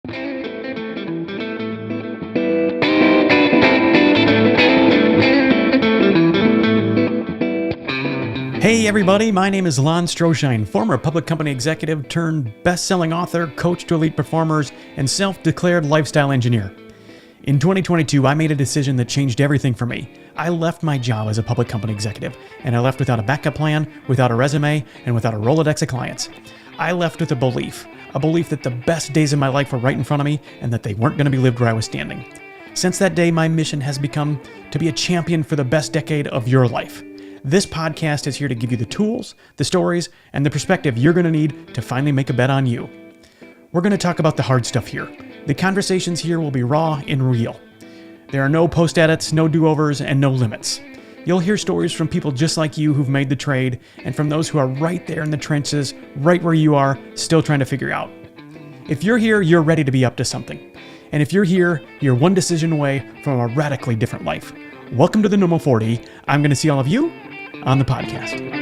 Hey everybody, my name is Lon Stroschein, former public company executive turned best-selling author, coach to elite performers, and self-declared lifestyle engineer. In 2022, I made a decision that changed everything for me. I left my job as a public company executive, and I left without a backup plan, without a resume, and without a Rolodex of clients. I left with a belief that the best days of my life were right in front of me, and that they weren't going to be lived where I was standing. Since that day, my mission has become to be a champion for the best decade of your life. This podcast is here to give you the tools, the stories, and the perspective you're going to need to finally make a bet on you. We're going to talk about the hard stuff here. The conversations here will be raw and real. There are no post-edits, no do-overs, and no limits. You'll hear stories from people just like you who've made the trade, and from those who are right there in the trenches, right where you are, still trying to figure out. If you're here, you're ready to be up to something. And if you're here, you're one decision away from a radically different life. Welcome to the Normal 40. I'm going to see all of you on the podcast.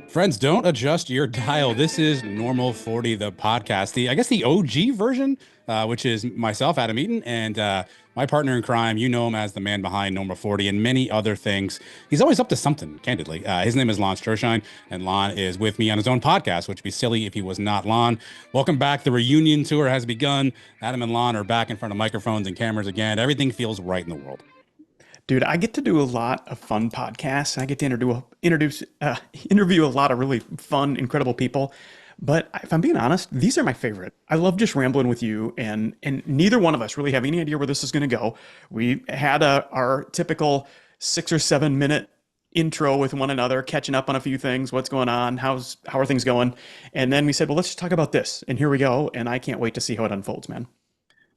Friends, don't adjust your dial. This is Normal 40, the podcast, the OG version, which is myself, Adam Eaton, and my partner in crime. You know him as the man behind Normal 40 and many other things. He's always up to something, candidly. His name is Lon Stroschein, and Lon is with me on his own podcast, which would be silly if he was not Lon. Welcome back. The reunion tour has begun. Adam and Lon are back in front of microphones and cameras again. Everything feels right in the world. Dude, I get to do a lot of fun podcasts. I get to interview a lot of really fun, incredible people. But if I'm being honest, these are my favorite. I love just rambling with you, and neither one of us really have any idea where this is going to go. We had our typical 6 or 7 minute intro with one another, catching up on a few things. What's going on? How are things going? And then we said, well, let's just talk about this. And here we go. And I can't wait to see how it unfolds, man.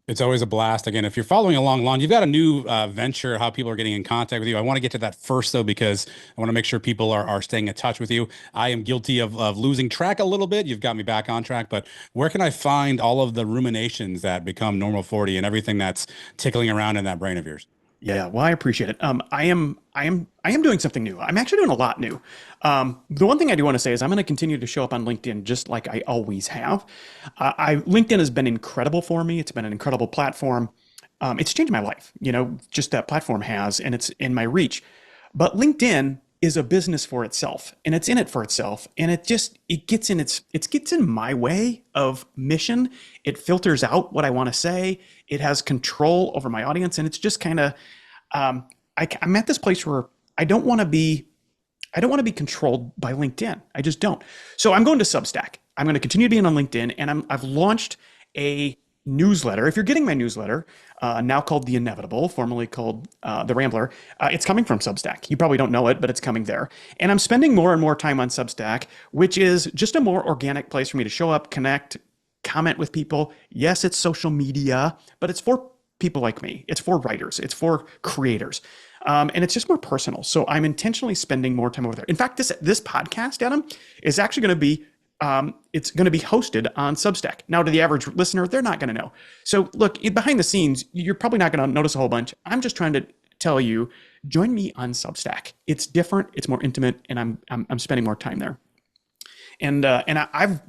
It's always a blast. Again, if you're following along, Lon, you've got a new venture, how people are getting in contact with you. I want to get to that first, though, because I want to make sure people are staying in touch with you. I am guilty of losing track a little bit. You've got me back on track. But where can I find all of the ruminations that become Normal 40 and everything that's tickling around in that brain of yours? Yeah, well, I appreciate it. I am doing something new. I'm actually doing a lot new. The one thing I do want to say is I'm going to continue to show up on LinkedIn just like I always have. LinkedIn has been incredible for me. It's been an incredible platform. It's changed my life. Just that platform has, and it's in my reach. But LinkedIn is a business for itself, and it's in it for itself, and it gets in my way of mission. It filters out what I want to say. It has control over my audience, and it's just kind of I'm at this place where I don't want to be controlled by LinkedIn. I just don't. So I'm going to Substack. I'm going to continue being on LinkedIn, and I've launched a newsletter. If you're getting my newsletter, now called The Inevitable, formerly called The Rambler, it's coming from Substack. You probably don't know it, but it's coming there. And I'm spending more and more time on Substack, which is just a more organic place for me to show up, connect, comment with people. Yes, it's social media, but it's for people like me. It's for writers. It's for creators. And it's just more personal. So I'm intentionally spending more time over there. In fact, this podcast, Adam, is actually going to be it's going to be hosted on Substack. Now, to the average listener, they're not going to know. So look, behind the scenes, you're probably not going to notice a whole bunch. I'm just trying to tell you, join me on Substack. It's different, it's more intimate, and I'm spending more time there. And I've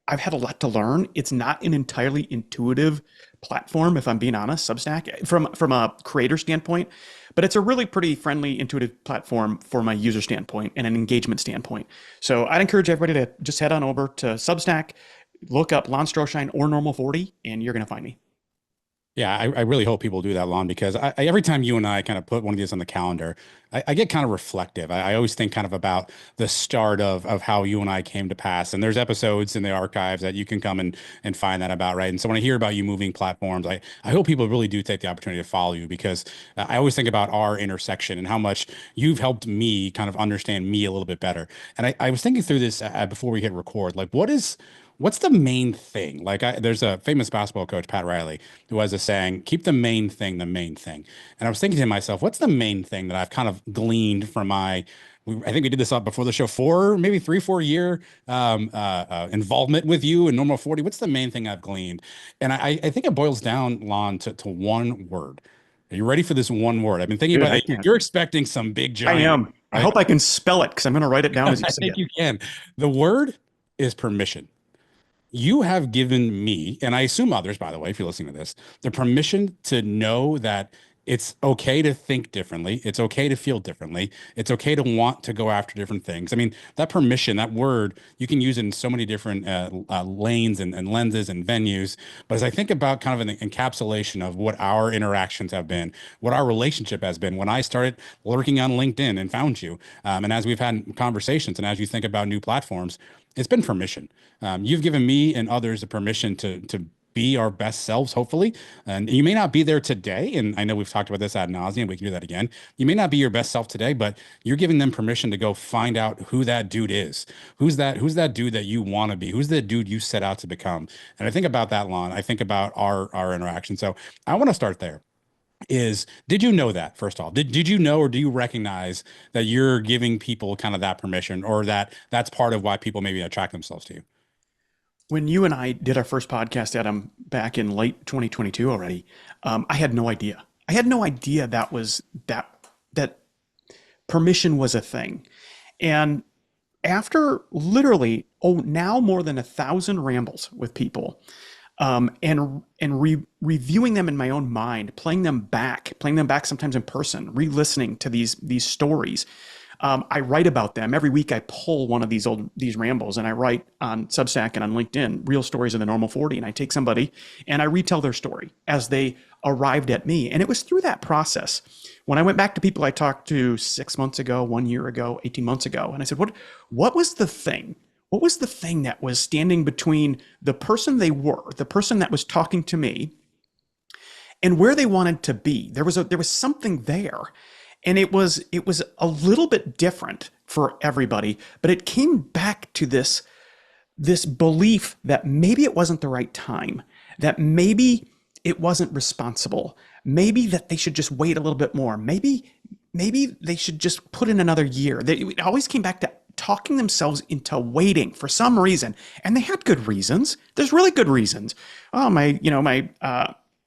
had a lot to learn. It's not an entirely intuitive platform, if I'm being honest, Substack, from a creator standpoint, but it's a really pretty friendly, intuitive platform for my user standpoint and an engagement standpoint. So I'd encourage everybody to just head on over to Substack, look up Lon Stroschein or Normal 40, and you're going to find me. Yeah, I really hope people do that, Lon, because every time you and I kind of put one of these on the calendar, I get kind of reflective. I always think kind of about the start of how you and I came to pass. And there's episodes in the archives that you can come and find that about, right? And so when I hear about you moving platforms, I hope people really do take the opportunity to follow you, because I always think about our intersection and how much you've helped me kind of understand me a little bit better. And I was thinking through this before we hit record, like what's the main thing? Like there's a famous basketball coach, Pat Riley, who has a saying, keep the main thing the main thing. And I was thinking to myself, what's the main thing that I've kind of gleaned from I think we did this up before the show, 4 year involvement with you in Normal 40. What's the main thing I've gleaned? And I think it boils down, Lon, to one word. Are you ready for this one word? I've been thinking Dude, about I it. can't. You're expecting some big I giant, am. I right? hope I can spell it because I'm going to write it down as you I say think it. you can. The word is permission. You have given me, and I assume others, by the way, if you're listening to this, the permission to know that it's okay to think differently. It's okay to feel differently. It's okay to want to go after different things. I mean, that permission, that word, you can use it in so many different lanes and lenses and venues. But as I think about kind of an encapsulation of what our interactions have been, what our relationship has been, when I started lurking on LinkedIn and found you, and as we've had conversations, and as you think about new platforms, it's been permission. You've given me and others the permission to be our best selves, hopefully. And you may not be there today. And I know we've talked about this ad nauseum. We can do that again. You may not be your best self today, but you're giving them permission to go find out who that dude is. Who's that dude that you want to be? Who's the dude you set out to become? And I think about that, Lon. I think about our interaction. So I want to start there. Did you know that, first of all? Did you know, or do you recognize that you're giving people kind of that permission, or that that's part of why people maybe attract themselves to you? When you and I did our first podcast, Adam, back in late 2022 already, I had no idea. I had no idea that permission was a thing. And after literally, now more than 1,000 rambles with people, and reviewing them in my own mind, playing them back sometimes in person, re-listening to these stories. I write about them every week. I pull one of these rambles and I write on Substack and on LinkedIn, real stories of the normal 40. And I take somebody and I retell their story as they arrived at me. And it was through that process when I went back to people I talked to 6 months ago, 1 year ago, 18 months ago, and I said, what was the thing? What was the thing that was standing between the person they were, the person that was talking to me, and where they wanted to be? There was something there. And it was a little bit different for everybody, but it came back to this belief that maybe it wasn't the right time, that maybe it wasn't responsible, maybe that they should just wait a little bit more, maybe they should just put in another year. It always came back to talking themselves into waiting for some reason, and they had good reasons. There's really good reasons. Oh,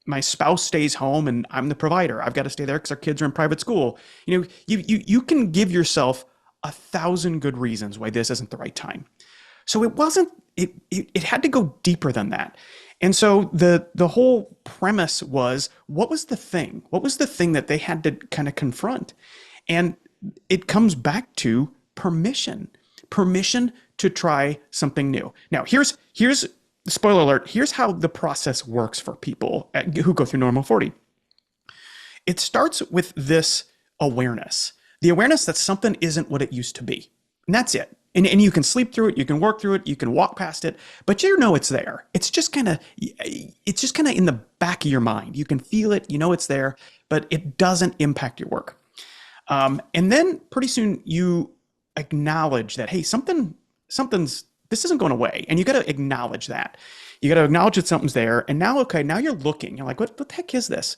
my spouse stays home and I'm the provider. I've got to stay there because our kids are in private school. You can give yourself 1,000 good reasons why this isn't the right time. So it wasn't, it had to go deeper than that. And so the whole premise was, what was the thing? What was the thing that they had to kind of confront? And it comes back to permission to try something new. Now, here's spoiler alert, here's how the process works for people who go through Normal 40. It starts with this awareness, the awareness that something isn't what it used to be. And that's it. And you can sleep through it, you can work through it, you can walk past it, but you know it's there. It's just kind of in the back of your mind. You can feel it, you know it's there, but it doesn't impact your work. And then pretty soon you acknowledge that, hey, this isn't going away. And you got to acknowledge that. You got to acknowledge that something's there. And now, okay, now you're looking. You're like, what the heck is this?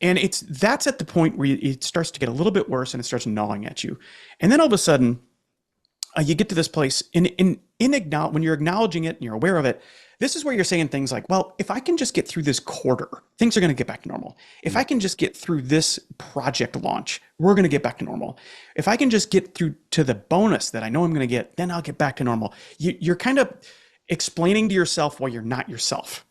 And that's at the point where it starts to get a little bit worse and it starts gnawing at you. And then all of a sudden, you get to this place when you're acknowledging it and you're aware of it. This is where you're saying things like, well, if I can just get through this quarter, things are going to get back to normal. If I can just get through this project launch, we're going to get back to normal. If I can just get through to the bonus that I know I'm going to get, then I'll get back to normal. You're kind of explaining to yourself why you're not yourself.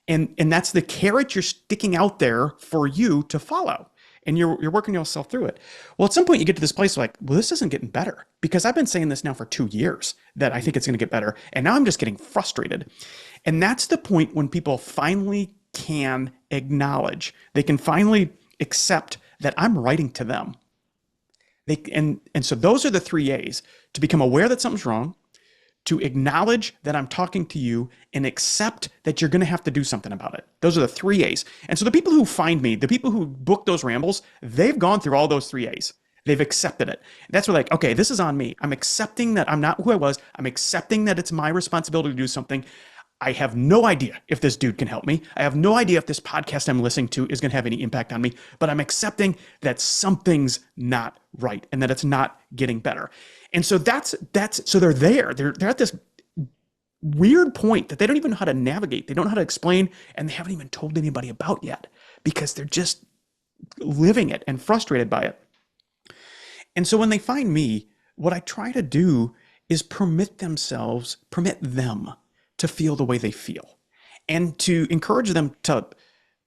And that's the carrot you're sticking out there for you to follow. And you're working yourself through it. Well, at some point you get to this place like, well, this isn't getting better because I've been saying this now for 2 years that I think it's going to get better. And now I'm just getting frustrated. And that's the point when people finally can acknowledge, they can finally accept that I'm writing to them. And so those are the 3 A's: to become aware that something's wrong, to acknowledge that I'm talking to you, and accept that you're going to have to do something about it. Those are the 3 A's. And so the people who find me, the people who book those rambles, they've gone through all those 3 A's. They've accepted it. That's where, like, okay, this is on me. I'm accepting that I'm not who I was. I'm accepting that it's my responsibility to do something. I have no idea if this dude can help me. I have no idea if this podcast I'm listening to is going to have any impact on me, but I'm accepting that something's not right and that it's not getting better. And so so they're there. They're at this weird point that they don't even know how to navigate. They don't know how to explain, and they haven't even told anybody about yet because living it and frustrated by it. And so when they find me, what I try to do is permit them to feel the way they feel and to encourage them to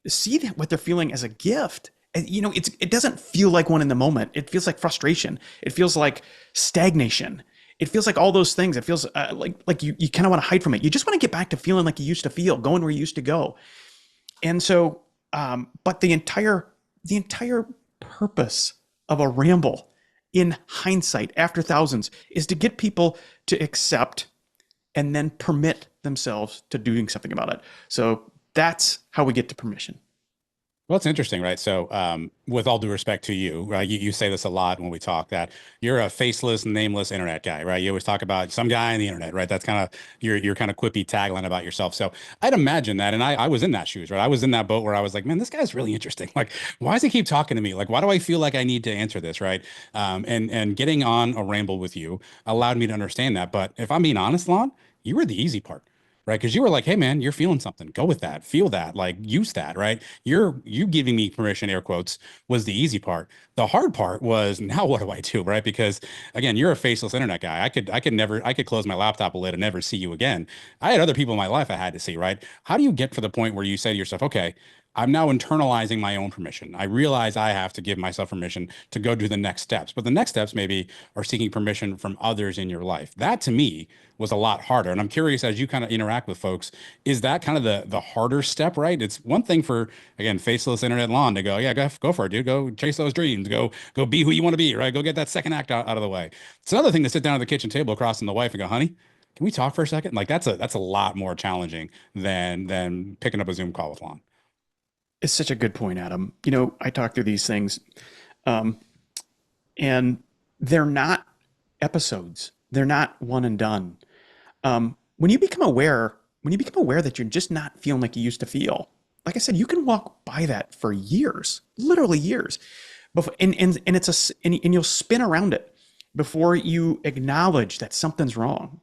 see that what they're feeling as a gift. It doesn't feel like one in the moment. It feels like frustration. It feels like stagnation. It feels like all those things. It feels like you kind of want to hide from it. You just want to get back to feeling like you used to feel, going where you used to go. And so, but the entire purpose of a ramble, in hindsight, after thousands, is to get people to accept and then permit themselves to doing something about it. So that's how we get to permission. Well, it's interesting, right? So, with all due respect to you, right? You say this a lot when we talk that you're a faceless, nameless internet guy, right? You always talk about some guy on the internet, right? That's kind of your kind of quippy tagline about yourself. So I'd imagine that, and I was in that shoes, right? I was in that boat where I was like, man, this guy's really interesting. Like, why does he keep talking to me? Like, why do I feel like I need to answer this, right? And getting on a ramble with you allowed me to understand that. But if I'm being honest, Lon, you were the easy part, right? Because you were like, hey man, you're feeling something. Go with that. Feel that. Like use that, right? You giving me permission, air quotes, was the easy part. The hard part was now what do I do, right? Because again, you're a faceless internet guy. I could close my laptop lid and never see you again. I had other people in my life I had to see, right? How do you get to the point where you say to yourself, okay, I'm now internalizing my own permission. I realize I have to give myself permission to go do the next steps. But the next steps maybe are seeking permission from others in your life. That to me was a lot harder. And I'm curious, as you kind of interact with folks, is that kind of the harder step, right? It's one thing for, again, faceless internet Lon to go, yeah, go for it, dude. Go chase those dreams. Go be who you want to be, right? Go get that second act out of the way. It's another thing to sit down at the kitchen table across from the wife and go, honey, can we talk for a second? Like that's a lot more challenging than picking up a Zoom call with Lon. It's such a good point, Adam. I talk through these things, um, and they're not episodes. They're not one and done. When you become aware, that you're just not feeling like you used to feel, like I said, you can walk by that for years, literally years, before, and you'll spin around it before you acknowledge that something's wrong.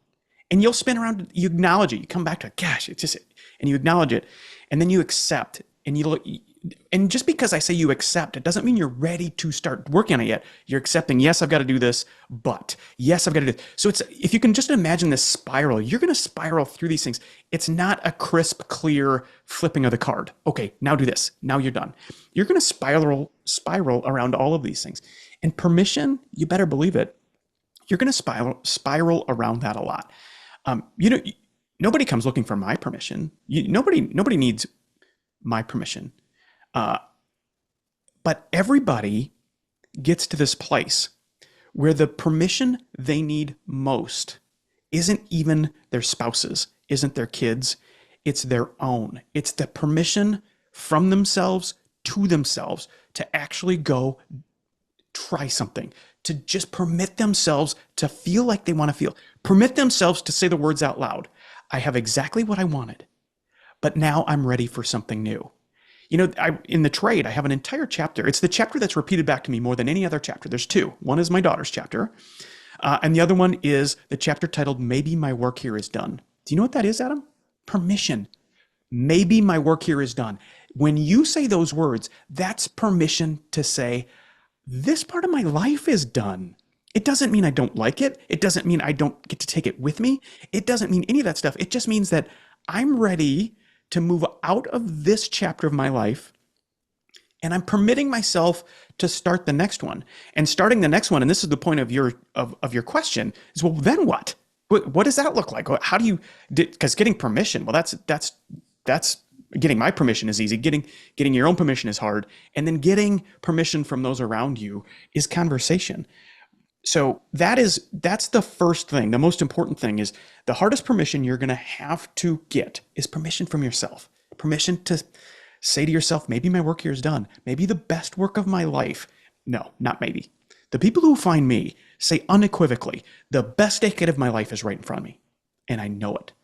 And you'll spin around, you acknowledge it, you come back to it, gosh, it's just, and you acknowledge it, and then you accept. And just because I say you accept, it doesn't mean you're ready to start working on it yet. You're accepting, yes, I've got to do this, but yes, I've got to do this. So if you can just imagine this spiral, you're going to spiral through these things. It's not a crisp, clear flipping of the card. Okay, now do this. Now you're done. You're going to spiral around all of these things. And permission, you better believe it. You're going to spiral around that a lot. Nobody comes looking for my permission. Nobody needs my permission. But everybody gets to this place where the permission they need most isn't even their spouses, isn't their kids, it's their own. It's the permission from themselves to themselves to actually go try something, to just permit themselves to feel like they want to feel, permit themselves to say the words out loud. I have exactly what I wanted, but now I'm ready for something new. In the trade, I have an entire chapter. It's the chapter that's repeated back to me more than any other chapter. There's two. One is my daughter's chapter, and the other one is the chapter titled, Maybe My Work Here Is Done. Do you know what that is, Adam? Permission. Maybe my work here is done. When you say those words, that's permission to say, this part of my life is done. It doesn't mean I don't like it. It doesn't mean I don't get to take it with me. It doesn't mean any of that stuff. It just means that I'm ready to move out of this chapter of my life, and I'm permitting myself to start the next one. And starting the next one, and this is the point of your question, is, well, then what? What does that look like? How do you? Because getting permission, well, that's getting my permission is easy. Getting your own permission is hard, and then getting permission from those around you is conversation. So that's the first thing. The most important thing is the hardest permission you're going to have to get is permission from yourself. Permission to say to yourself, maybe my work here is done. Maybe the best work of my life. No, not maybe. The people who find me say unequivocally, the best decade of my life is right in front of me. And I know it.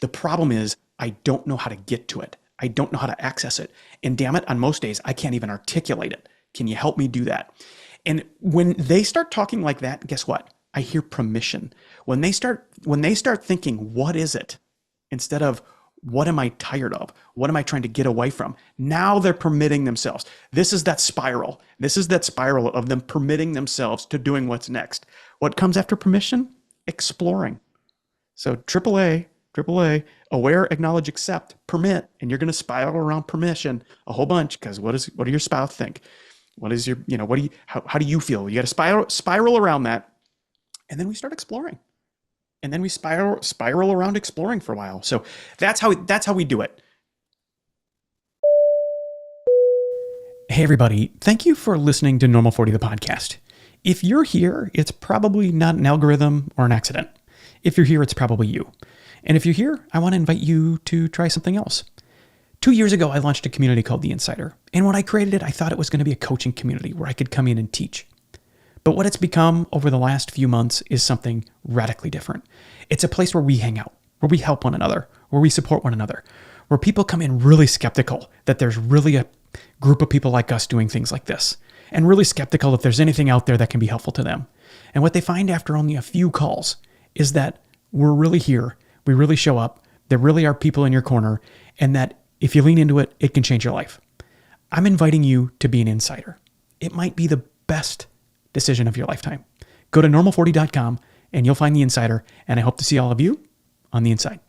The problem is I don't know how to get to it. I don't know how to access it. And damn it, on most days, I can't even articulate it. Can you help me do that? And when they start talking like that, guess what? I hear permission. When they start thinking, what is it? Instead of What am I tired of? What am I trying to get away from? Now they're permitting themselves. This is that spiral. This is that spiral of them permitting themselves to doing what's next. What comes after permission? Exploring. So AAA, aware, acknowledge, accept, permit, and you're going to spiral around permission a whole bunch because what do your spouse think? What is your, how do you feel? You got to spiral around that, and then we start exploring, and then we spiral around exploring for a while. So that's how we do it. Hey everybody, thank you for listening to Normal 40 the podcast. If you're here, it's probably not an algorithm or an accident. If you're here, it's probably you. And if you're here, I want to invite you to try something else. 2 years ago, I launched a community called The Insider. And when I created it, I thought it was going to be a coaching community where I could come in and teach. But what it's become over the last few months is something radically different. It's a place where we hang out, where we help one another, where we support one another, where people come in really skeptical that there's really a group of people like us doing things like this, and really skeptical if there's anything out there that can be helpful to them. And what they find after only a few calls is that we're really here, we really show up, there really are people in your corner, and that if you lean into it, it can change your life. I'm inviting you to be an insider. It might be the best decision of your lifetime. Go to normal40.com and you'll find the insider, and I hope to see all of you on the inside.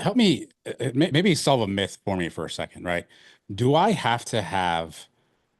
Help me maybe solve a myth for me for a second, right? Do I have to have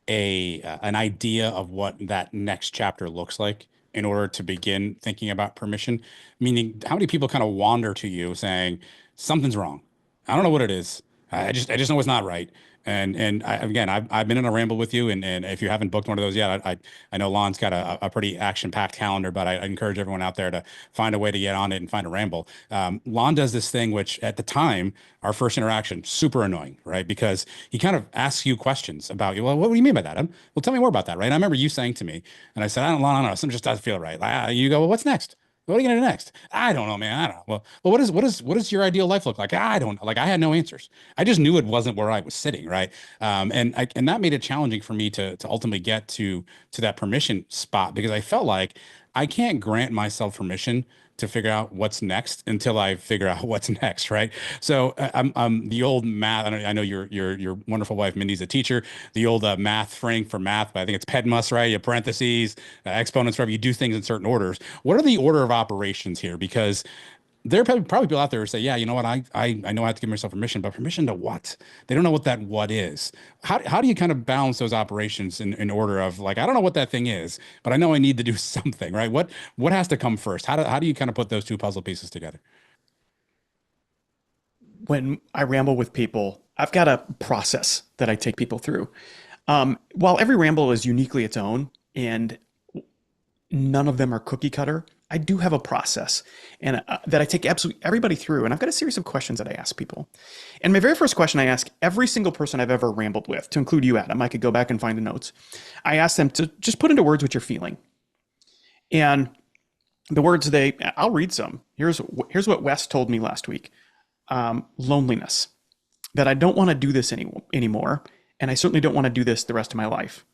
an idea of what that next chapter looks like in order to begin thinking about permission? Meaning, how many people kind of wander to you saying something's wrong? I don't know what it is. I just know it's not right. Again, I've been in a ramble with you, and if you haven't booked one of those yet, I know Lon's got a pretty action-packed calendar, but I encourage everyone out there to find a way to get on it and find a ramble. Lon does this thing, which at the time, our first interaction, super annoying, right? Because he kind of asks you questions about, well, what do you mean by that? Well, tell me more about that, right? And I remember you saying to me, and I said, Lon, something just doesn't feel right. You go, well, what's next? What are you gonna do next? I don't know, man. I don't know. Well, what does your ideal life look like? I don't like. I had no answers. I just knew it wasn't where I was sitting, right? And that made it challenging for me to ultimately get to that permission spot, because I felt like I can't grant myself permission to figure out what's next until I figure out what's next, right? So I'm the old math. I know your wonderful wife Mindy's a teacher. The old math frame for math, but I think it's PEDMUS, right? You have parentheses, exponents, whatever. You do things in certain orders. What are the order of operations here? Because there are probably people out there who say, yeah, you know what, I know I have to give myself permission, but permission to what? They don't know what that what is. How do you kind of balance those operations in order of, like, I don't know what that thing is, but I know I need to do something, right? What has to come first? How do you kind of put those two puzzle pieces together? When I ramble with people, I've got a process that I take people through. While every ramble is uniquely its own, and none of them are cookie cutter, I do have a process and that I take absolutely everybody through. And I've got a series of questions that I ask people. And my very first question I ask every single person I've ever rambled with, to include you, Adam. I could go back and find the notes. I ask them to just put into words what you're feeling. And the words I'll read some. Here's what Wes told me last week. Loneliness. That I don't want to do this anymore. And I certainly don't want to do this the rest of my life.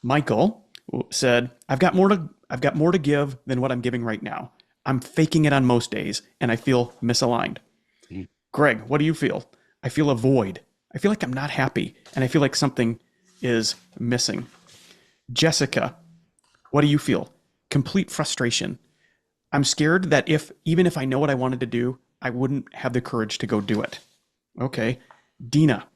Michael said, I've got more to give than what I'm giving right now. I'm faking it on most days, and I feel misaligned. Greg, what do you feel? I feel a void. I feel like I'm not happy, and I feel like something is missing. Jessica, what do you feel? Complete frustration. I'm scared that even if I know what I wanted to do, I wouldn't have the courage to go do it. Okay. Dina,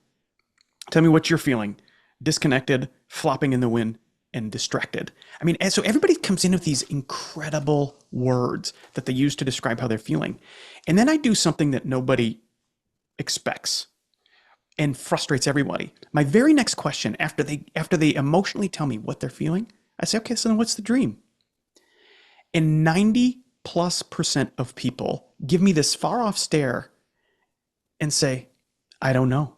tell me what you're feeling. Disconnected, flopping in the wind, and distracted. I mean, so everybody comes in with these incredible words that they use to describe how they're feeling. And then I do something that nobody expects and frustrates everybody. My very next question, after they emotionally tell me what they're feeling, I say, okay, so then what's the dream? And 90+% of people give me this far off stare and say, I don't know.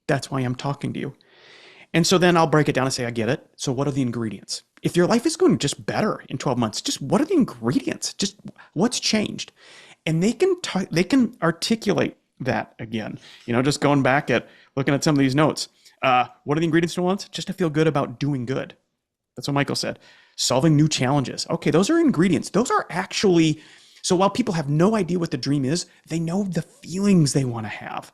That's why I'm talking to you. And so then I'll break it down and say, I get it. So what are the ingredients? If your life is going just better in 12 months, just what are the ingredients? Just what's changed? And they can articulate that again. Just going back at looking at some of these notes. What are the ingredients to once? Just to feel good about doing good. That's what Michael said. Solving new challenges. Okay, those are ingredients. Those are actually So while people have no idea what the dream is, they know the feelings they want to have.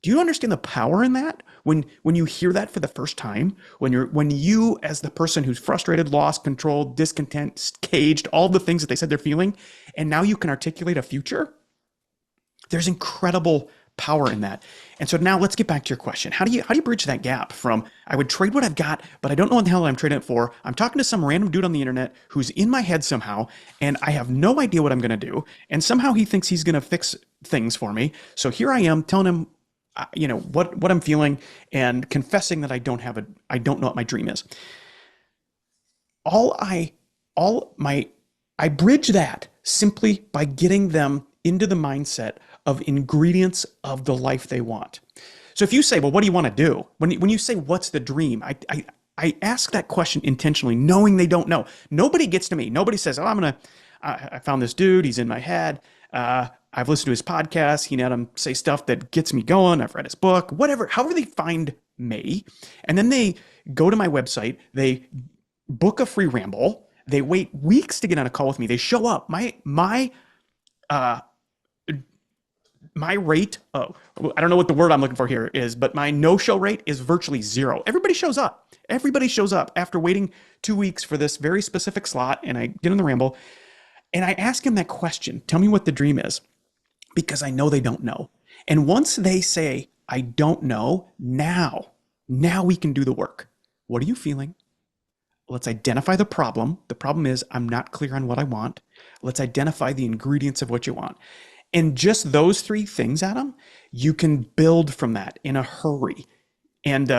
Do you understand the power in that? When you hear that for the first time, when you as the person who's frustrated, lost control, discontent, caged, all the things that they said they're feeling, and now you can articulate a future, there's incredible power in that. And so now let's get back to your question. How do you bridge that gap from I would trade what I've got, but I don't know what the hell I'm trading it for. I'm talking to some random dude on the internet who's in my head somehow, and I have no idea what I'm going to do, and somehow he thinks he's going to fix things for me. So here I am telling him what I'm feeling and confessing that I don't know what my dream is. all I all my I bridge that simply by getting them into the mindset of ingredients of the life they want. So if you say, well, what do you want to do? When you say, what's the dream? I ask that question intentionally, knowing they don't know. Nobody gets to me. Nobody says, oh, I found this dude. He's in my head. I've listened to his podcast. He had him say stuff that gets me going. I've read his book, whatever, however they find me. And then they go to my website. They book a free ramble. They wait weeks to get on a call with me. They show up. My rate, I don't know what the word I'm looking for here is, but my no-show rate is virtually zero. Everybody shows up. Everybody shows up after waiting 2 weeks for this very specific slot, and I get on the ramble, and I ask him that question, tell me what the dream is, because I know they don't know. And once they say, I don't know, now we can do the work. What are you feeling? Let's identify the problem. The problem is I'm not clear on what I want. Let's identify the ingredients of what you want. And just those three things, Adam, you can build from that in a hurry. And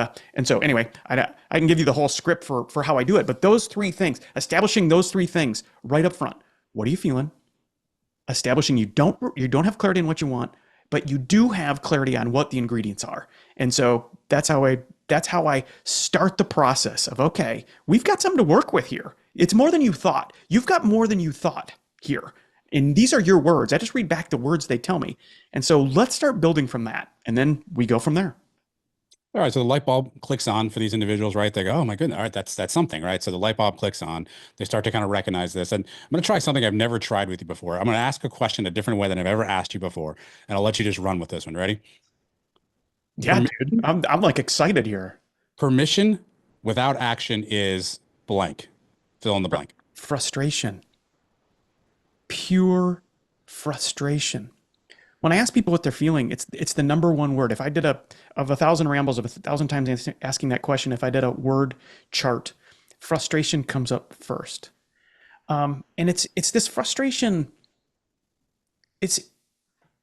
so anyway, I can give you the whole script for how I do it. But those three things, establishing those three things right up front. What are you feeling? Establishing you don't have clarity on what you want, but you do have clarity on what the ingredients are. And so that's how I start the process of, okay, we've got something to work with here. It's more than you thought. You've got more than you thought here. And these are your words. I just read back the words they tell me. And so let's start building from that. And then we go from there. All right, so the light bulb clicks on for these individuals, right? They go, "Oh my goodness, all right, that's something," right? So the light bulb clicks on. They start to kind of recognize this, and I'm going to try something I've never tried with you before. I'm going to ask a question a different way than I've ever asked you before, and I'll let you just run with this one. Ready? Yeah, dude. I'm like excited here. Permission without action is blank. Fill in the blank. Frustration. Pure frustration. When I ask people what they're feeling, it's the number one word. If I did of 1,000 rambles of 1,000 times asking that question, if I did a word chart, frustration comes up first. And it's this frustration. It's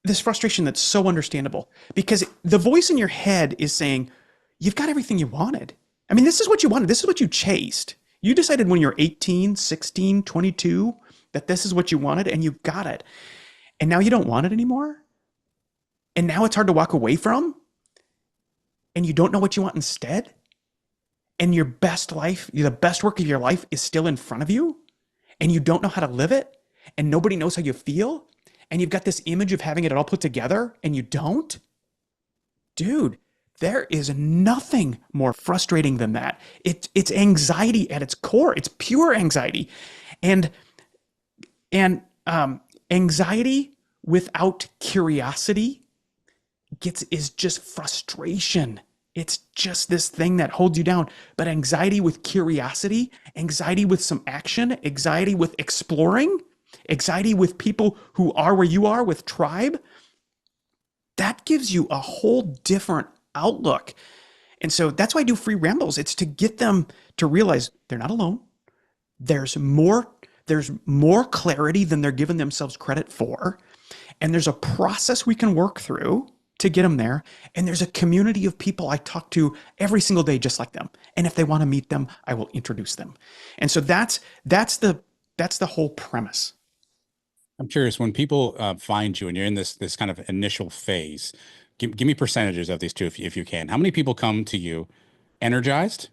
this frustration that's so understandable because the voice in your head is saying, you've got everything you wanted. I mean, this is what you wanted. This is what you chased. You decided when you're 18, 16, 22 that this is what you wanted and you got it. And now you don't want it anymore. And now it's hard to walk away from. And you don't know what you want instead. And your best life, the best work of your life is still in front of you. And you don't know how to live it. And nobody knows how you feel. And you've got this image of having it all put together and you don't. Dude, there is nothing more frustrating than that. It's anxiety at its core. It's pure anxiety. And anxiety without curiosity is just frustration. It's just this thing that holds you down. But anxiety with curiosity, anxiety with some action, anxiety with exploring, anxiety with people who are where you are with tribe, that gives you a whole different outlook. And so that's why I do free rambles. It's to get them to realize they're not alone. There's more clarity than they're giving themselves credit for. And there's a process we can work through to get them there. And there's a community of people I talk to every single day just like them. And if they want to meet them, I will introduce them. And so that's the whole premise. I'm curious, when people find you and you're in this kind of initial phase, give me percentages of these two if you can. How many people come to you energized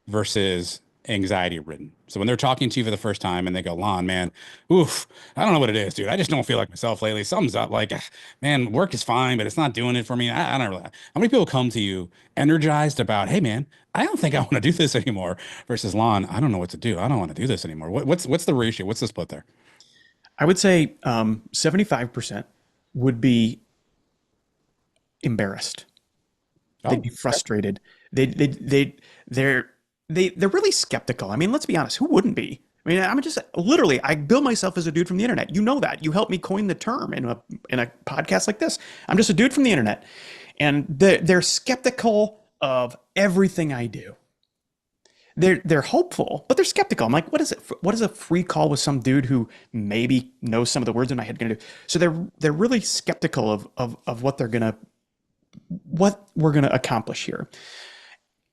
versus anxiety ridden? So when they're talking to you for the first time and they go, Lon, man, oof, I don't know what it is, dude. I just don't feel like myself lately. Something's up. Like, man, work is fine, but it's not doing it for me. I don't really. How many people come to you energized about, hey, man, I don't think I want to do this anymore versus Lon, I don't know what to do. I don't want to do this anymore. What's the ratio? What's the split there? I would say 75% would be embarrassed. They'd Oh, be frustrated. They're they're really skeptical. I mean, let's be honest. Who wouldn't be? I mean, I'm just literally. I bill myself as a dude from the internet. You know that. You helped me coin the term in a podcast like this. I'm just a dude from the internet, and they're skeptical of everything I do. They're hopeful, but they're skeptical. I'm like, what is it? What is a free call with some dude who maybe knows some of the words in my head gonna do? So they're really skeptical of what we're gonna accomplish here.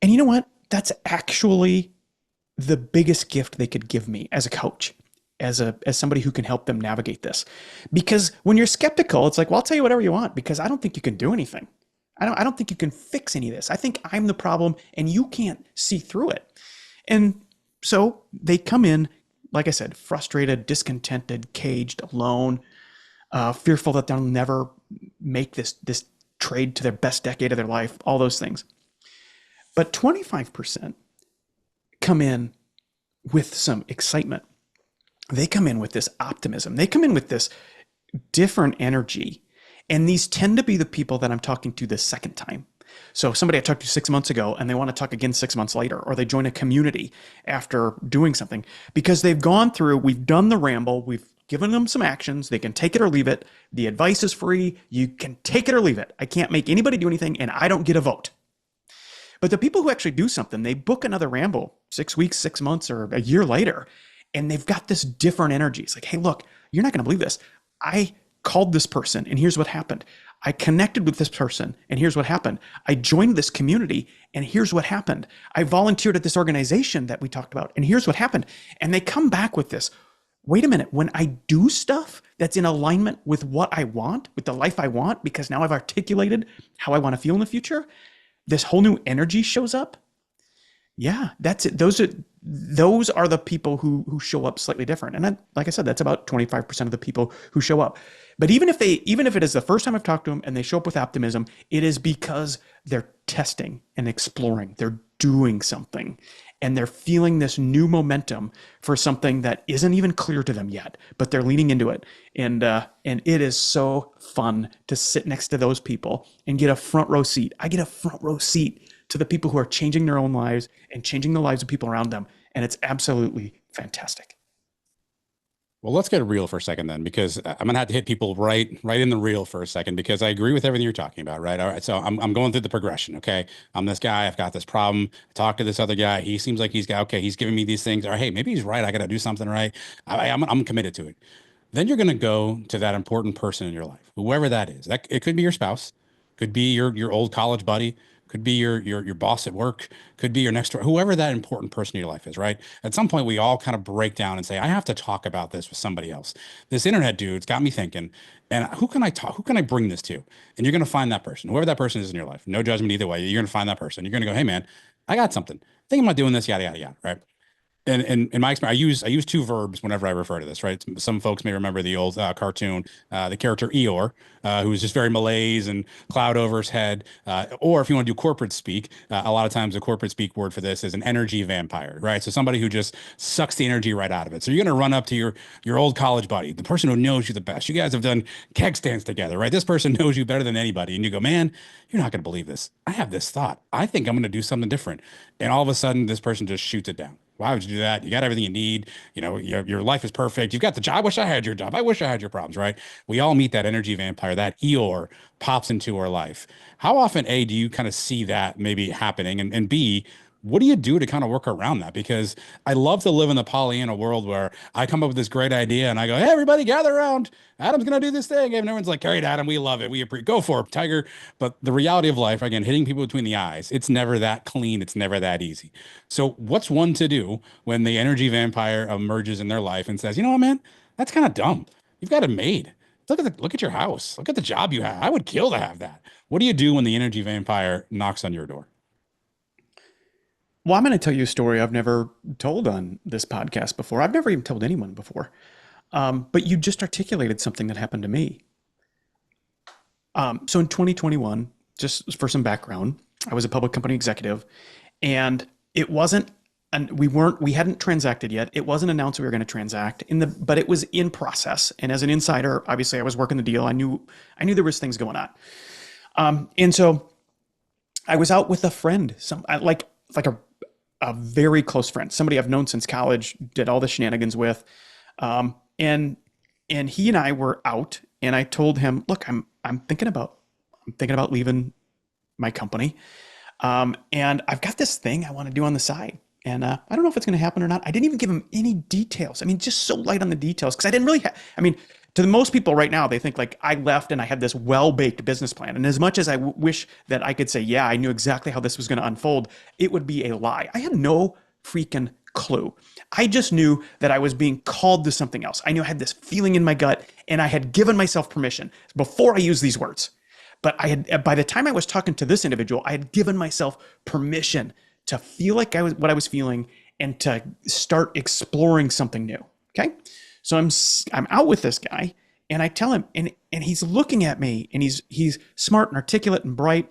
And you know what? That's actually the biggest gift they could give me as a coach, as somebody who can help them navigate this. Because when you're skeptical, it's like, well, I'll tell you whatever you want because I don't think you can do anything. I don't think you can fix any of this. I think I'm the problem and you can't see through it. And so they come in, like I said, frustrated, discontented, caged, alone, fearful that they'll never make this trade to their best decade of their life, all those things. But 25% come in with some excitement. They come in with this optimism. They come in with this different energy. And these tend to be the people that I'm talking to the second time. So if somebody I talked to 6 months ago and they want to talk again 6 months later, or they join a community after doing something because they've gone through, we've done the ramble, we've given them some actions, they can take it or leave it. The advice is free. You can take it or leave it. I can't make anybody do anything and I don't get a vote. But the people who actually do something, they book another ramble 6 weeks, 6 months, or a year later, and they've got this different energy. It's like, hey, look, you're not going to believe this. I called this person, and here's what happened. I connected with this person, and here's what happened. I joined this community, and here's what happened. I volunteered at this organization that we talked about, and here's what happened. And they come back with this. Wait a minute. When I do stuff that's in alignment with what I want, with the life I want, because now I've articulated how I want to feel in the future, this whole new energy shows up. Yeah, that's it. Those are the people who show up slightly different. And like I said, that's about 25% of the people who show up. But even if it is the first time I've talked to them and they show up with optimism, it is because they're testing and exploring. They're doing something and they're feeling this new momentum for something that isn't even clear to them yet, but they're leaning into it. And it is so fun to sit next to those people and get a front row seat. I get a front row seat to the people who are changing their own lives and changing the lives of people around them. And it's absolutely fantastic. Well, let's get real for a second then, because I'm gonna have to hit people right in the real for a second, because I agree with everything you're talking about, right? All right, so I'm going through the progression. Okay, I'm this guy. I've got this problem. I talk to this other guy. He seems like he's giving me these things. Or hey, maybe he's right. I got to do something right. I'm committed to it. Then you're gonna go to that important person in your life, whoever that is. That it could be your spouse, could be your old college buddy, could be your boss at work, could be your next door, whoever that important person in your life is, right? At some point, we all kind of break down and say, I have to talk about this with somebody else. This internet dude's got me thinking, and who can I talk? Who can I bring this to? And you're going to find that person, whoever that person is in your life. No judgment either way. You're going to find that person. You're going to go, hey man, I got something. I think I'm not doing this, yada yada yada, right? And in my experience, I use two verbs whenever I refer to this, right? Some folks may remember the old cartoon, the character Eeyore, who was just very malaise and cloud over his head. Or if you want to do corporate speak, a lot of times the corporate speak word for this is an energy vampire, right? So somebody who just sucks the energy right out of it. So you're going to run up to your old college buddy, the person who knows you the best. You guys have done keg stands together, right? This person knows you better than anybody. And you go, man, you're not going to believe this. I have this thought. I think I'm going to do something different. And all of a sudden, this person just shoots it down. Why would you do that? You got everything you need. You know, your life is perfect. You've got the job. I wish I had your job. I wish I had your problems, right? We all meet that energy vampire. That Eeyore pops into our life. How often, A, do you kind of see that maybe happening? And B, what do you do to kind of work around that? Because I love to live in the Pollyanna world where I come up with this great idea and I go, hey, everybody gather around. Adam's going to do this thing. And everyone's like, great, Adam, we love it. Go for it, Tiger. But the reality of life, again, hitting people between the eyes, it's never that clean. It's never that easy. So what's one to do when the energy vampire emerges in their life and says, you know what, man, that's kind of dumb. You've got it made. Look at your house. Look at the job you have. I would kill to have that. What do you do when the energy vampire knocks on your door? Well, I'm going to tell you a story I've never told on this podcast before. I've never even told anyone before. But you just articulated something that happened to me. So in 2021, just for some background, I was a public company executive, and it wasn't and we hadn't transacted yet. It wasn't announced we were going to transact but it was in process. And as an insider, obviously I was working the deal. I knew there was things going on. And so I was out with a friend, like a very close friend, somebody I've known since college, did all the shenanigans with. And he and I were out, and I told him, look, I'm thinking about leaving my company. And I've got this thing I want to do on the side. And I don't know if it's going to happen or not. I didn't even give him any details. I mean, just so light on the details because I didn't really I mean, to the most people right now, they think like I left and I had this well-baked business plan. And as much as I wish that I could say, yeah, I knew exactly how this was going to unfold, it would be a lie. I had no freaking clue. I just knew that I was being called to something else. I knew I had this feeling in my gut and I had given myself permission before I used these words. But by the time I was talking to this individual, I had given myself permission to feel like what I was feeling and to start exploring something new. Okay. So I'm out with this guy and I tell him, and he's looking at me and he's smart and articulate and bright.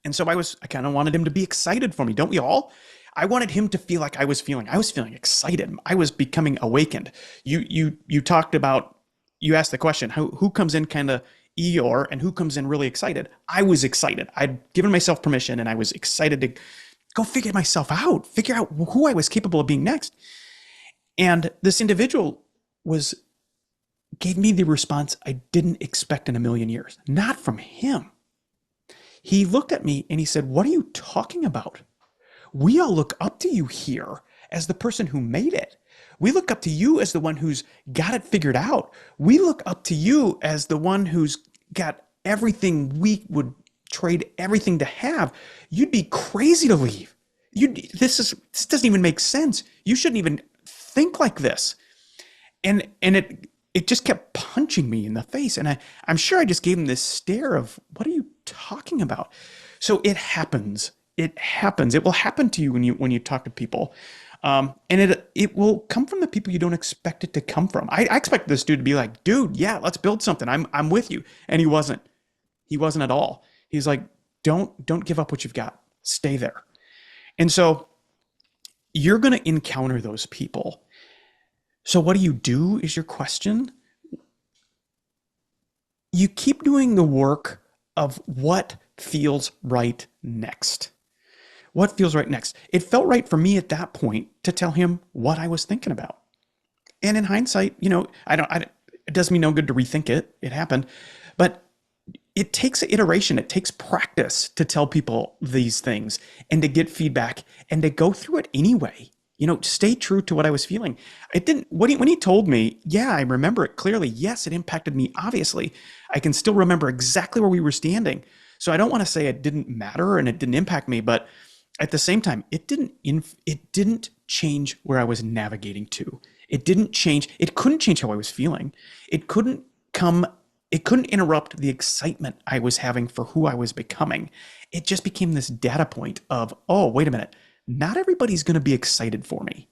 And so I kind of wanted him to be excited for me. Don't we all? I wanted him to feel like I was feeling excited. I was becoming awakened. You talked about, you asked the question, who comes in kind of Eeyore and who comes in really excited? I was excited. I'd given myself permission and I was excited to go figure myself out, figure out who I was capable of being next. And this individual gave me the response I didn't expect in a million years, not from him. He looked at me and he said, "What are you talking about? We all look up to you here as the person who made it. We look up to you as the one who's got it figured out. We look up to you as the one who's got everything we would trade everything to have. You'd be crazy to leave. This doesn't even make sense. You shouldn't even think like this." And it just kept punching me in the face. And I'm sure I just gave him this stare of, what are you talking about? So it happens. It happens. It will happen to you when you talk to people. And it will come from the people you don't expect it to come from. I expect this dude to be like, dude, yeah, let's build something. I'm with you. And he wasn't. He wasn't at all. He's like, don't give up what you've got. Stay there. And so you're going to encounter those people. So what do is your question. You keep doing the work of what feels right next. What feels right next? It felt right for me at that point to tell him what I was thinking about. And in hindsight, it does me no good to rethink it. It happened. But it takes iteration. It takes practice to tell people these things and to get feedback and to go through it anyway. Stay true to what I was feeling. It didn't, when he told me, yeah, I remember it clearly. Yes, it impacted me. Obviously, I can still remember exactly where we were standing. So I don't want to say it didn't matter and it didn't impact me, but at the same time, it didn't change where I was navigating to. It didn't change. It couldn't change how I was feeling. It couldn't interrupt the excitement I was having for who I was becoming. It just became this data point of, oh, wait a minute. Not everybody's going to be excited for me.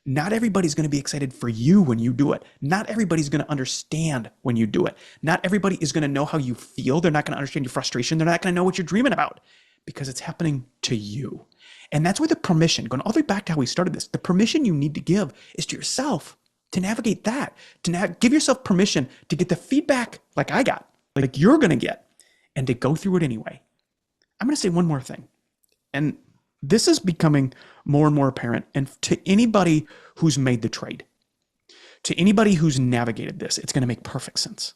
Not everybody's going to be excited for you when you do it. Not everybody's going to understand when you do it. Not everybody is going to know how you feel. They're not going to understand your frustration. They're not going to know what you're dreaming about because it's happening to you. And that's where the permission, going all the way back to how we started this, the permission you need to give is to yourself to navigate that, give yourself permission to get the feedback like I got, like you're going to get, and to go through it anyway. I'm going to say one more thing. And this is becoming more and more apparent. And to anybody who's made the trade, to anybody who's navigated this, it's going to make perfect sense.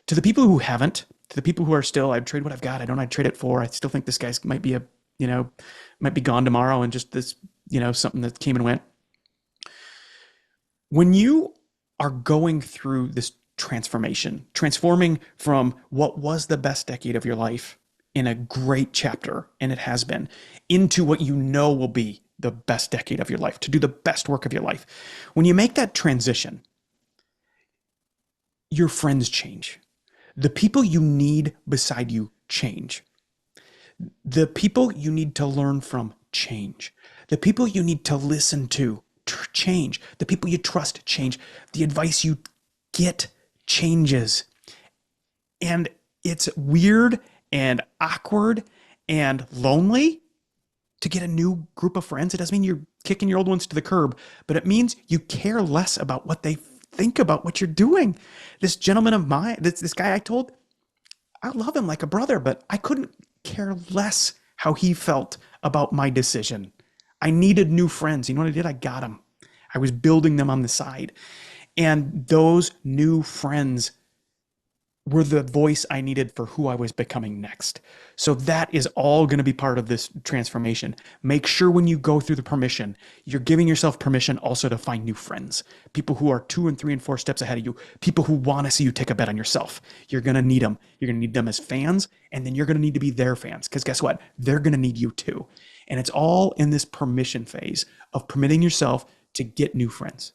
To the people who haven't, to the people who are still, I'd trade what I've got. I don't know I'd trade it for. I still think this guy's might be might be gone tomorrow and just this, something that came and went. When you are going through this transforming from what was the best decade of your life in a great chapter, and it has been, into what will be the best decade of your life, to do the best work of your life. When you make that transition, your friends change. The people you need beside you change. The people you need to learn from change. The people you need to listen to change. The people you trust change. The advice you get changes. And it's weird and awkward and lonely, to get a new group of friends. It doesn't mean you're kicking your old ones to the curb, but it means you care less about what they think about what you're doing. This gentleman of mine, this guy I told, I love him like a brother, but I couldn't care less how he felt about my decision. I needed new friends. You know what I did? I got them. I was building them on the side. And those new friends were the voice I needed for who I was becoming next. So that is all going to be part of this transformation. Make sure when you go through the permission, you're giving yourself permission also to find new friends, people who are 2 and 3 and 4 steps ahead of you, people who want to see you take a bet on yourself. You're going to need them. You're going to need them as fans, and then you're going to need to be their fans because guess what? They're going to need you too. And it's all in this permission phase of permitting yourself to get new friends.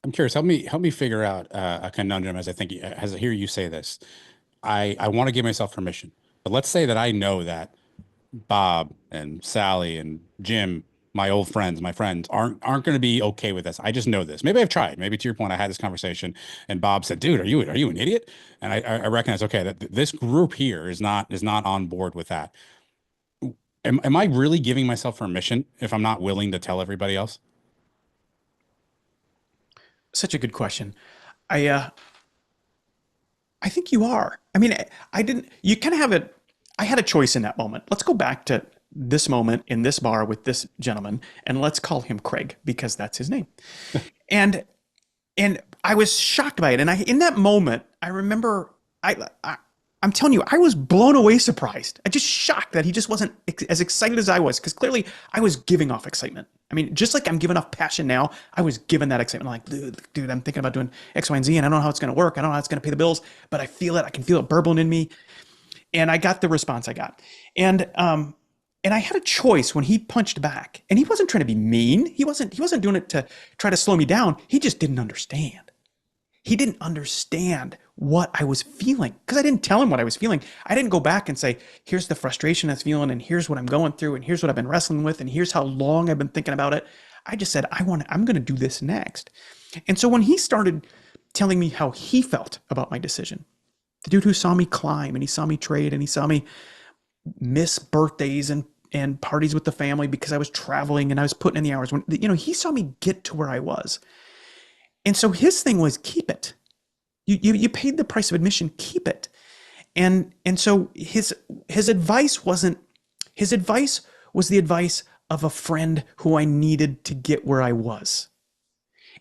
I'm curious. Help me figure out a conundrum as I hear you say this. I want to give myself permission, but let's say that I know that Bob and Sally and Jim, my old friends, my friends aren't going to be okay with this. I just know this. Maybe I've tried. Maybe to your point, I had this conversation, and Bob said, "Dude, are you an idiot?" And I recognize, okay, that this group here is not on board with that. Am I really giving myself permission if I'm not willing to tell everybody else? Such a good question. I I think you are. I mean, I didn't. You kind of have it. I had a choice in that moment. Let's go back to this moment in this bar with this gentleman, and let's call him Craig because that's his name. And and I was shocked by it. And I in that moment, I remember I'm telling you, I was blown away, surprised. I just shocked that he just wasn't as excited as I was because clearly I was giving off excitement. I mean, just like I'm giving off passion now, I was giving that excitement. I'm like, dude, I'm thinking about doing X, Y, and Z, and I don't know how it's going to work. I don't know how it's going to pay the bills, but I feel it. I can feel it burbling in me, and I got the response I got. And I had a choice when he punched back, and he wasn't trying to be mean. He wasn't doing it to try to slow me down. He just didn't understand. He didn't understand what I was feeling because I didn't tell him what I was feeling. I didn't go back and say, here's the frustration I was feeling, and here's what I'm going through, and here's what I've been wrestling with, and here's how long I've been thinking about it. I just said, I'm going to do this next. And so when he started telling me how he felt about my decision, the dude who saw me climb and he saw me trade and he saw me miss birthdays and parties with the family because I was traveling and I was putting in the hours when he saw me get to where I was. And so his thing was keep it. You paid the price of admission, keep it. And so his advice wasn't his advice was the advice of a friend who I needed to get where I was.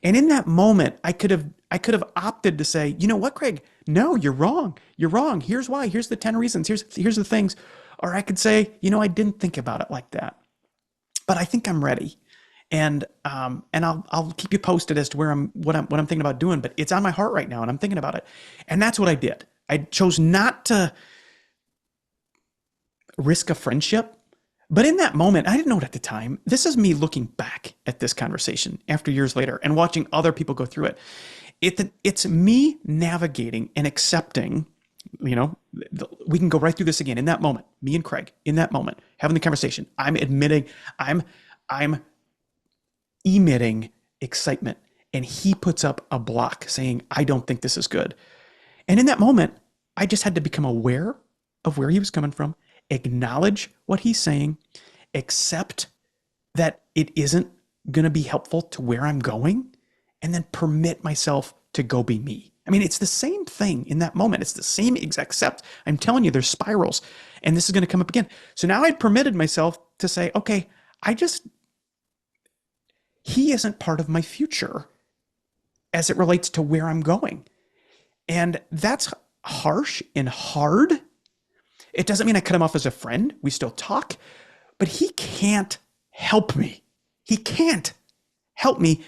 And in that moment, I could have opted to say, you know what, Craig? No, you're wrong. You're wrong. Here's why. Here's the 10 reasons. Here's the things. Or I could say, I didn't think about it like that, but I think I'm ready. And I'll keep you posted as to what I'm thinking about doing, but it's on my heart right now and I'm thinking about it. And that's what I did. I chose not to risk a friendship. But in that moment, I didn't know it at the time. This is me looking back at this conversation after years later and watching other people go through it. It's me navigating and accepting, we can go right through this again in that moment, me and Craig in that moment, having the conversation. I'm admitting, I'm emitting excitement. And he puts up a block saying, I don't think this is good. And in that moment, I just had to become aware of where he was coming from, acknowledge what he's saying, accept that it isn't going to be helpful to where I'm going, and then permit myself to go be me. I mean, it's the same thing in that moment. It's the same exact, except I'm telling you, there's spirals, and this is going to come up again. So now I'd permitted myself to say, okay, he isn't part of my future as it relates to where I'm going. And that's harsh and hard. It doesn't mean I cut him off as a friend. We still talk, but he can't help me. He can't help me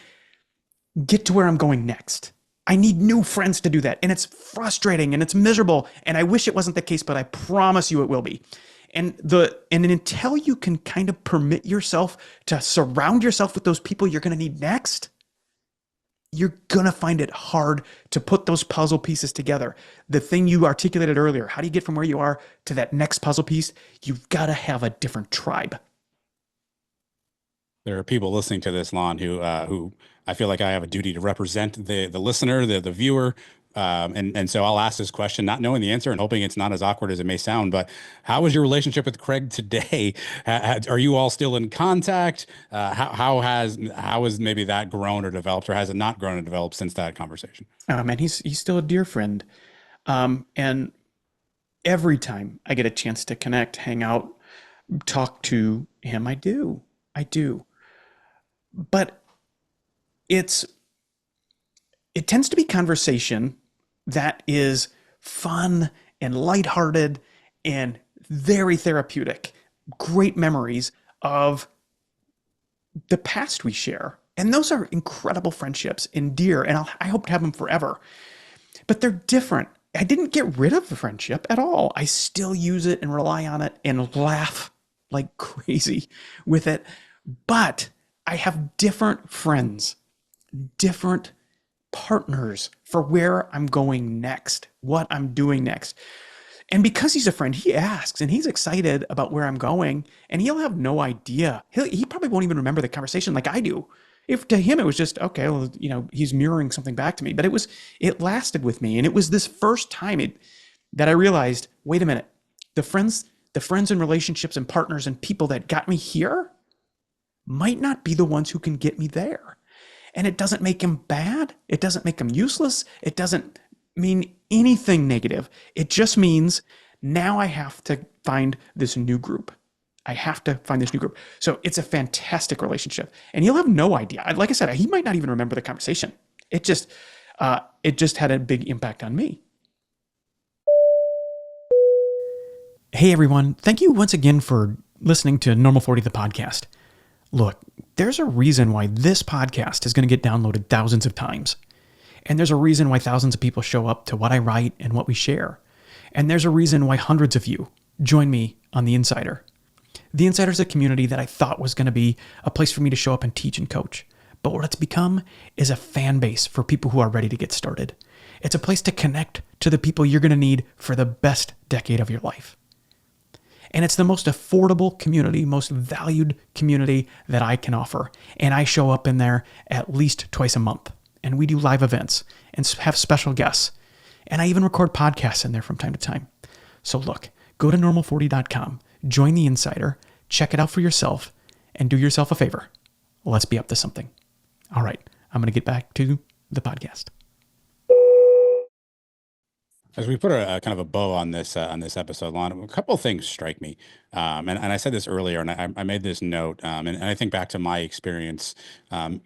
get to where I'm going next. I need new friends to do that. And it's frustrating and it's miserable. And I wish it wasn't the case, but I promise you it will be. And until you can kind of permit yourself to surround yourself with those people you're going to need next, you're going to find it hard to put those puzzle pieces together. The thing you articulated earlier, how do you get from where you are to that next puzzle piece? You've got to have a different tribe. There are people listening to this, Lon, who I feel like I have a duty to represent the listener, the viewer. And so I'll ask this question, not knowing the answer and hoping it's not as awkward as it may sound. But how is your relationship with Craig today? Are you all still in contact? How has maybe that grown or developed, or has it not grown and developed since that conversation? Man, he's still a dear friend. And every time I get a chance to connect, hang out, talk to him, I do. But it's it tends to be conversation that is fun and lighthearted and very therapeutic. Great memories of the past we share. And those are incredible friendships and dear, and I hope to have them forever. But they're different. I didn't get rid of the friendship at all. I still use it and rely on it and laugh like crazy with it. But I have different friends, different partners for where I'm going next, what I'm doing next. And because he's a friend, he asks and he's excited about where I'm going, and he'll have no idea. He probably won't even remember the conversation like I do. If to him it was just okay, well, he's mirroring something back to me, but it lasted with me, and it was this first time that I realized, wait a minute, the friends and relationships and partners and people that got me here might not be the ones who can get me there. And it doesn't make him bad. It doesn't make him useless. It doesn't mean anything negative. It just means now I have to find this new group. I have to find this new group. So it's a fantastic relationship. And he'll have no idea. Like I said, he might not even remember the conversation. It just had a big impact on me. Hey everyone, thank you once again for listening to Normal 40 the podcast. Look, there's a reason why this podcast is going to get downloaded thousands of times. And there's a reason why thousands of people show up to what I write and what we share. And there's a reason why hundreds of you join me on The Insider. The Insider is a community that I thought was going to be a place for me to show up and teach and coach. But what it's become is a fan base for people who are ready to get started. It's a place to connect to the people you're going to need for the best decade of your life. And it's the most affordable community, most valued community that I can offer. And I show up in there at least twice a month. And we do live events and have special guests. And I even record podcasts in there from time to time. So look, go to normal40.com, join the Insider, check it out for yourself, and do yourself a favor. Let's be up to something. All right, I'm going to get back to the podcast. As we put a kind of a bow on this episode, Lon, a couple of things strike me, and I said this earlier, and I made this note, and I think back to my experience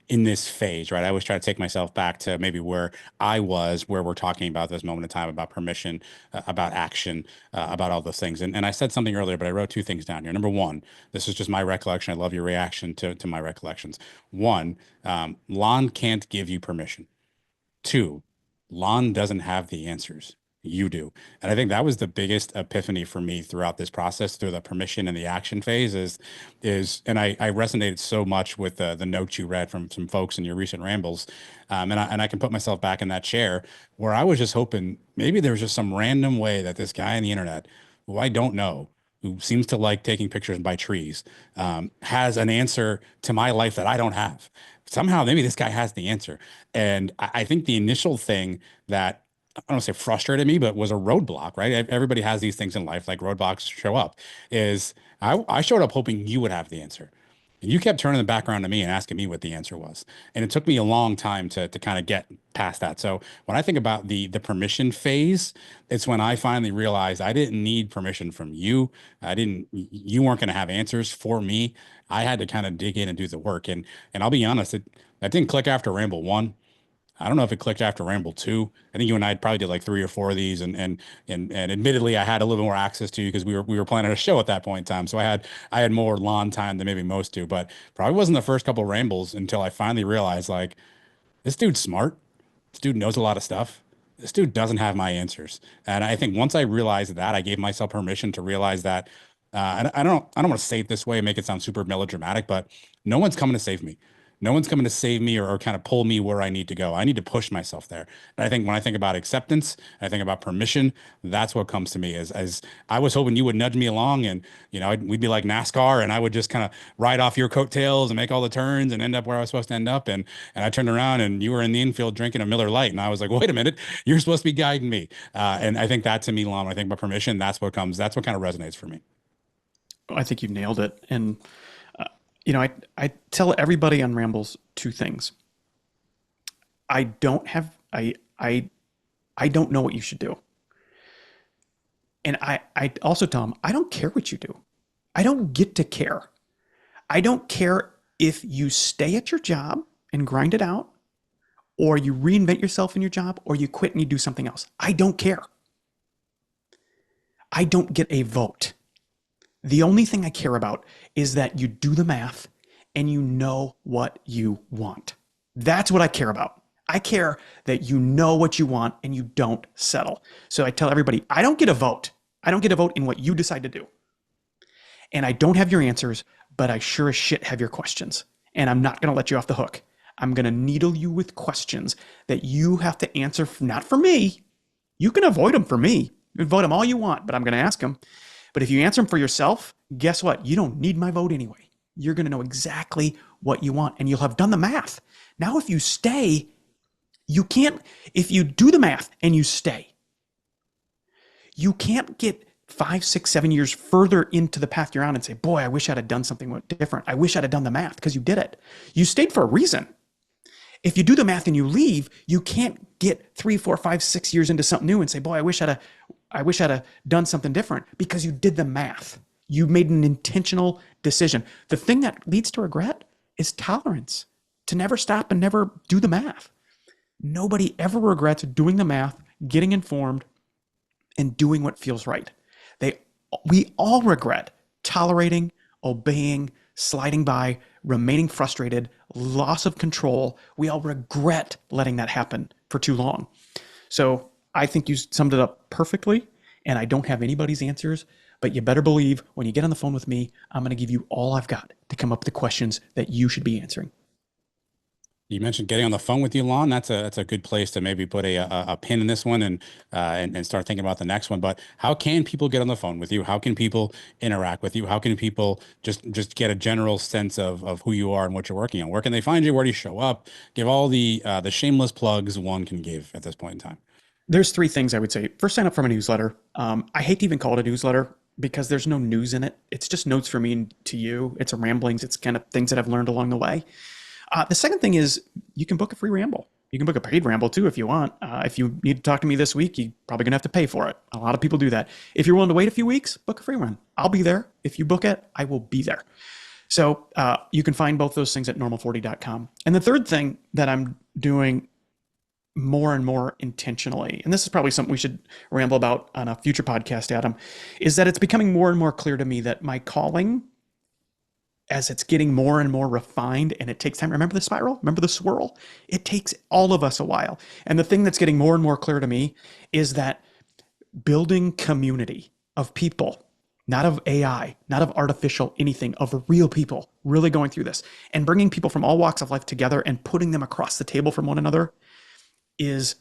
in this phase, right? I always try to take myself back to maybe where I was, where we're talking about this moment in time, about permission, about action, about all those things. And I said something earlier, but I wrote two things down here. Number one, this is just my recollection. I love your reaction to my recollections. One, Lon can't give you permission. Two, Lon doesn't have the answers. You do. And I think that was the biggest epiphany for me throughout this process, through the permission and the action phase and I resonated so much with the notes you read from some folks in your recent rambles. And I can put myself back in that chair where I was just hoping maybe there was just some random way that this guy on the internet, who I don't know, who seems to like taking pictures by trees, has an answer to my life that I don't have. Somehow, maybe this guy has the answer. And I think the initial thing that, I don't say frustrated me, but was a roadblock, right? Everybody has these things in life, like roadblocks show up, is I showed up hoping you would have the answer. And you kept turning the back around to me and asking me what the answer was. And it took me a long time to kind of get past that. So when I think about the permission phase, it's when I finally realized I didn't need permission from you. You weren't going to have answers for me. I had to kind of dig in and do the work. And I'll be honest, that didn't click after Ramble 1. I don't know if it clicked after Ramble 2. I think you and I probably did like 3 or 4 of these, and admittedly I had a little more access to you because we were planning a show at that point in time. So I had more lawn time than maybe most do, but probably wasn't the first couple of rambles until I finally realized, like, this dude's smart. This dude knows a lot of stuff. This dude doesn't have my answers. And I think once I realized that, I gave myself permission to realize that, and I don't want to say it this way and make it sound super melodramatic, but no one's coming to save me. No one's coming to save me or kind of pull me where I need to go. I need to push myself there. And I think when I think about acceptance, I think about permission, that's what comes to me as I was hoping you would nudge me along and, we'd be like NASCAR and I would just kind of ride off your coattails and make all the turns and end up where I was supposed to end up. And I turned around and you were in the infield drinking a Miller Lite. And I was like, wait a minute, you're supposed to be guiding me. And I think that to me, Lon, when I think about permission, that's what kind of resonates for me. I think you've nailed it. And, I tell everybody on Rambles two things. I don't have, I don't know what you should do. And I also tell them, I don't care what you do. I don't get to care. I don't care if you stay at your job and grind it out, or you reinvent yourself in your job, or you quit and you do something else. I don't care. I don't get a vote. The only thing I care about is that you do the math and you know what you want. That's what I care about. I care that you know what you want and you don't settle. So I tell everybody, I don't get a vote. I don't get a vote in what you decide to do. And I don't have your answers, but I sure as shit have your questions. And I'm not going to let you off the hook. I'm going to needle you with questions that you have to answer, not for me. You can avoid them for me. You can vote them all you want, but I'm going to ask them. But if you answer them for yourself, guess what? You don't need my vote anyway. You're going to know exactly what you want and you'll have done the math. Now, if you stay, you can't, if you do the math and you stay, you can't get 5, 6, 7 years further into the path you're on and say, boy, I wish I'd have done something different. I wish I'd have done the math, because you did it. You stayed for a reason. If you do the math and you leave, you can't get 3, 4, 5, 6 years into something new and say, boy, I wish I'd have done something different, because you did the math. You made an intentional decision. The thing that leads to regret is tolerance, to never stop and never do the math. Nobody ever regrets doing the math, getting informed, and doing what feels right. We all regret tolerating, obeying, sliding by, remaining frustrated, loss of control. We all regret letting that happen for too long. So I think you summed it up perfectly, and I don't have anybody's answers, but you better believe when you get on the phone with me, I'm going to give you all I've got to come up with the questions that you should be answering. You mentioned getting on the phone with you, Lon. That's a good place to maybe put a pin in this one and start thinking about the next one. But how can people get on the phone with you? How can people interact with you? How can people just get a general sense of who you are and what you're working on? Where can they find you? Where do you show up? Give all the shameless plugs one can give at this point in time. There's 3 things I would say. First, sign up for my newsletter. I hate to even call it a newsletter because there's no news in it. It's just notes for me and to you. It's a ramblings. It's kind of things that I've learned along the way. The second thing is you can book a free ramble. You can book a paid ramble too if you want. If you need to talk to me this week, you're probably going to have to pay for it. A lot of people do that. If you're willing to wait a few weeks, book a free one. I'll be there. If you book it, I will be there. So you can find both those things at normal40.com. And the third thing that I'm doing more and more intentionally, and this is probably something we should ramble about on a future podcast, Adam, is that it's becoming more and more clear to me that my calling, as it's getting more and more refined, and it takes time. Remember the spiral? Remember the swirl? It takes all of us a while. And the thing that's getting more and more clear to me is that building community of people, not of AI, not of artificial anything, of real people really going through this, and bringing people from all walks of life together and putting them across the table from one another is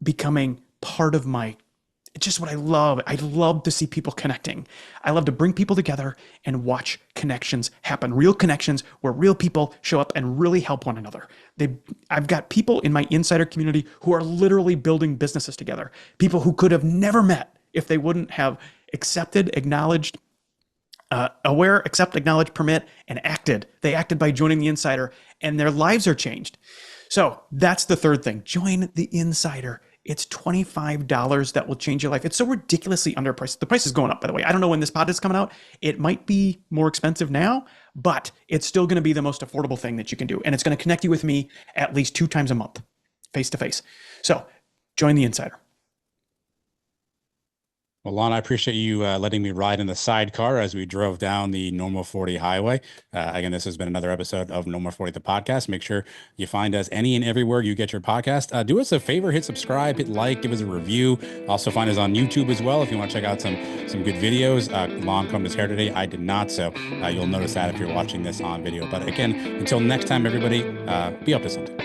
becoming part of just what I love. I love to see people connecting. I love to bring people together and watch connections happen. Real connections where real people show up and really help one another. I've got people in my insider community who are literally building businesses together. People who could have never met if they wouldn't have accepted, acknowledged, accept, acknowledge, permit, and acted. They acted by joining the insider, and their lives are changed. So that's the third thing. Join the insider. It's $25 that will change your life. It's so ridiculously underpriced. The price is going up, by the way. I don't know when this pod is coming out. It might be more expensive now, but it's still going to be the most affordable thing that you can do. And it's going to connect you with me at least 2 times a month, face to face. So join the insider. Well, Lon, I appreciate you letting me ride in the sidecar as we drove down the Normal 40 highway. Again, this has been another episode of Normal 40, the podcast. Make sure you find us any and everywhere you get your podcast. Do us a favor, hit subscribe, hit like, give us a review. Also find us on YouTube as well if you want to check out some good videos. Lon combed his hair today. I did not, so you'll notice that if you're watching this on video. But again, until next time, everybody, be up to something.